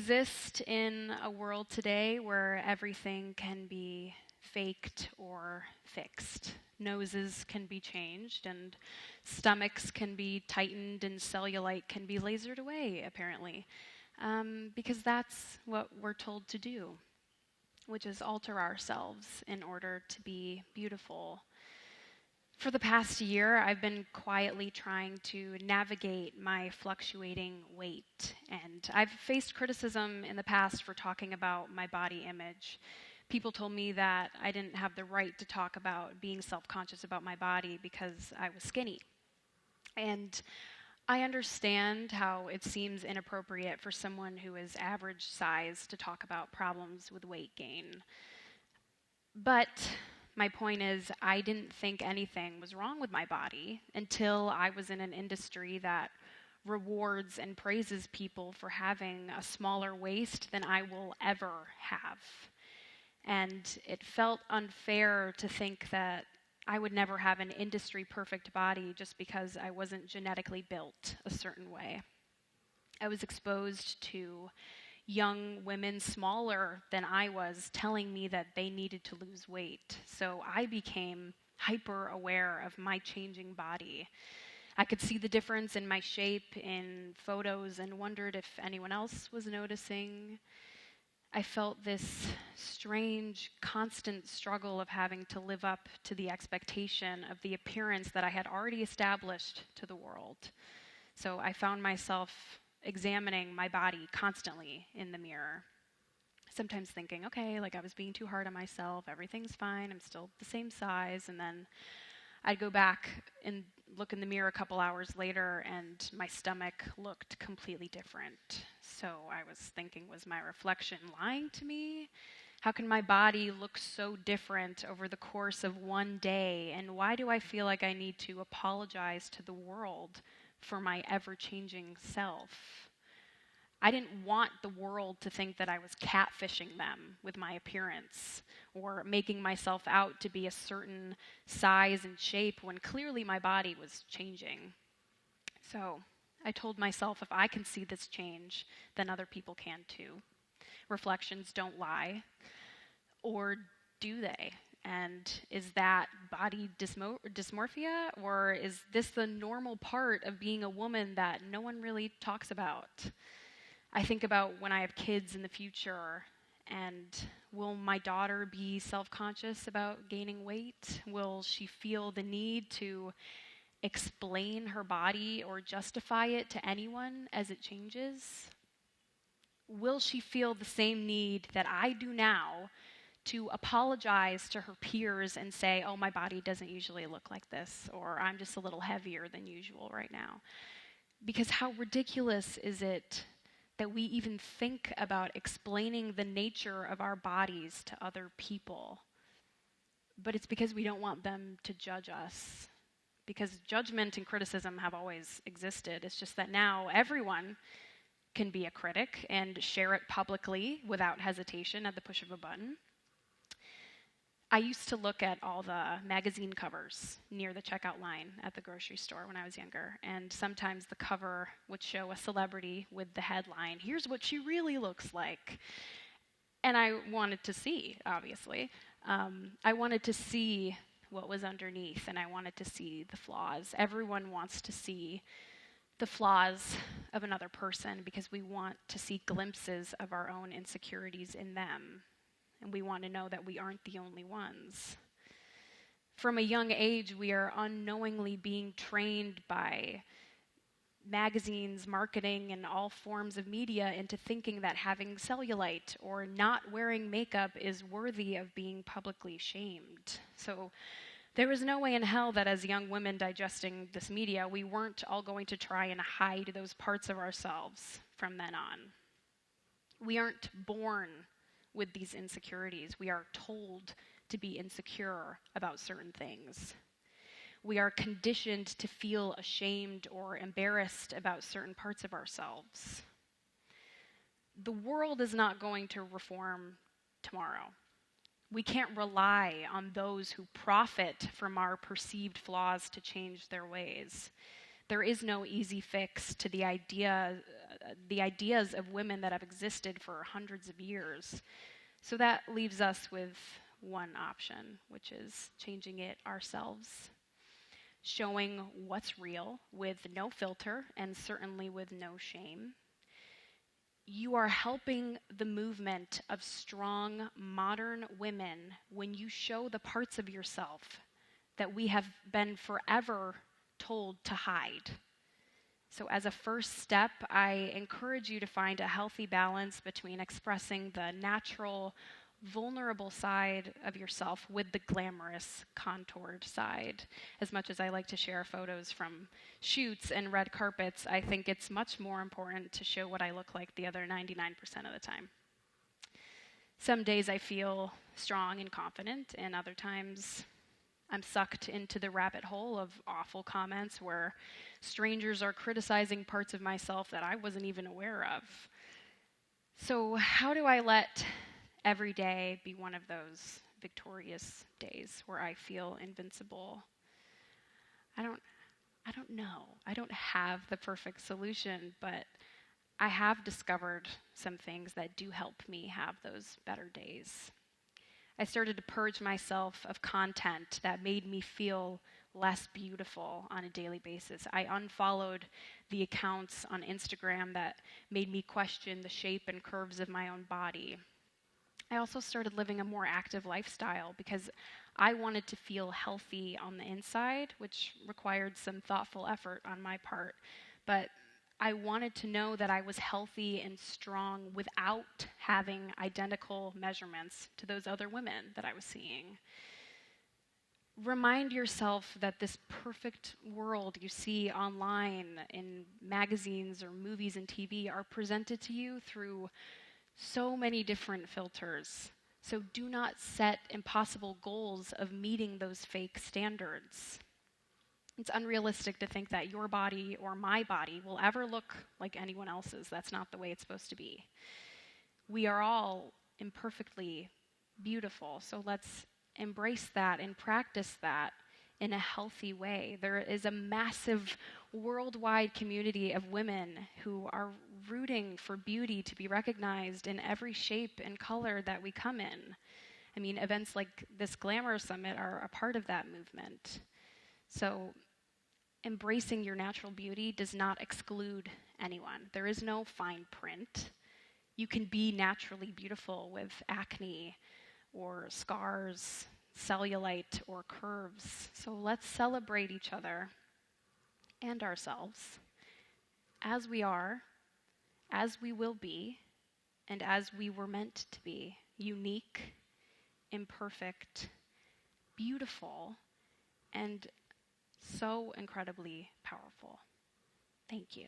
exist in a world today where everything can be faked or fixed. Noses can be changed, and stomachs can be tightened, and cellulite can be lasered away, apparently, because that's what we're told to do, which is alter ourselves in order to be beautiful. For the past year, I've been quietly trying to navigate my fluctuating weight, and I've faced criticism in the past for talking about my body image. People told me that I didn't have the right to talk about being self-conscious about my body because I was skinny. And I understand how it seems inappropriate for someone who is average size to talk about problems with weight gain. But my point is, I didn't think anything was wrong with my body until I was in an industry that rewards and praises people for having a smaller waist than I will ever have. And it felt unfair to think that I would never have an industry-perfect body just because I wasn't genetically built a certain way. I was exposed to young women smaller than I was telling me that they needed to lose weight. So I became hyper aware of my changing body. I could see the difference in my shape in photos and wondered if anyone else was noticing. I felt this strange, constant struggle of having to live up to the expectation of the appearance that I had already established to the world. So I found myself examining my body constantly in the mirror. Sometimes thinking, okay, like I was being too hard on myself, everything's fine, I'm still the same size, and then I'd go back and look in the mirror a couple hours later and my stomach looked completely different. So I was thinking, was my reflection lying to me? How can my body look so different over the course of one day? And why do I feel like I need to apologize to the world for my ever-changing self? I didn't want the world to think that I was catfishing them with my appearance or making myself out to be a certain size and shape when clearly my body was changing. So I told myself, if I can see this change, then other people can too. Reflections don't lie. Or do they? And is that body dysmorphia, or is this the normal part of being a woman that no one really talks about? I think about when I have kids in the future, and will my daughter be self-conscious about gaining weight? Will she feel the need to explain her body or justify it to anyone as it changes? Will she feel the same need that I do now to apologize to her peers and say, oh, my body doesn't usually look like this, or I'm just a little heavier than usual right now? Because how ridiculous is it that we even think about explaining the nature of our bodies to other people? But it's because we don't want them to judge us. Because judgment and criticism have always existed. It's just that now everyone can be a critic and share it publicly without hesitation at the push of a button. I used to look at all the magazine covers near the checkout line at the grocery store when I was younger, and sometimes the cover would show a celebrity with the headline, "Here's what she really looks like." And I wanted to see, obviously. I wanted to see what was underneath, and I wanted to see the flaws. Everyone wants to see the flaws of another person because we want to see glimpses of our own insecurities in them. And we want to know that we aren't the only ones. From a young age, we are unknowingly being trained by magazines, marketing, and all forms of media into thinking that having cellulite or not wearing makeup is worthy of being publicly shamed. So there was no way in hell that as young women digesting this media, we weren't all going to try and hide those parts of ourselves from then on. We aren't born with these insecurities. We are told to be insecure about certain things. We are conditioned to feel ashamed or embarrassed about certain parts of ourselves. The world is not going to reform tomorrow. We can't rely on those who profit from our perceived flaws to change their ways. There is no easy fix to the ideas of women that have existed for hundreds of years. So that leaves us with one option, which is changing it ourselves, showing what's real with no filter and certainly with no shame. You are helping the movement of strong, modern women when you show the parts of yourself that we have been forever told to hide. So as a first step, I encourage you to find a healthy balance between expressing the natural, vulnerable side of yourself with the glamorous, contoured side. As much as I like to share photos from shoots and red carpets, I think it's much more important to show what I look like the other 99% of the time. Some days I feel strong and confident, and other times I'm sucked into the rabbit hole of awful comments where strangers are criticizing parts of myself that I wasn't even aware of. So how do I let every day be one of those victorious days where I feel invincible? I don't know. I don't have the perfect solution, but I have discovered some things that do help me have those better days. I started to purge myself of content that made me feel less beautiful on a daily basis. I unfollowed the accounts on Instagram that made me question the shape and curves of my own body. I also started living a more active lifestyle because I wanted to feel healthy on the inside, which required some thoughtful effort on my part. But I wanted to know that I was healthy and strong without having identical measurements to those other women that I was seeing. Remind yourself that this perfect world you see online in magazines or movies and TV are presented to you through so many different filters. So do not set impossible goals of meeting those fake standards. It's unrealistic to think that your body or my body will ever look like anyone else's. That's not the way it's supposed to be. We are all imperfectly beautiful, so let's embrace that and practice that in a healthy way. There is a massive worldwide community of women who are rooting for beauty to be recognized in every shape and color that we come in. I mean, events like this Glamour Summit are a part of that movement. So embracing your natural beauty does not exclude anyone. There is no fine print. You can be naturally beautiful with acne or scars, cellulite, or curves. So let's celebrate each other and ourselves as we are, as we will be, and as we were meant to be. Unique, imperfect, beautiful, and so incredibly powerful. Thank you.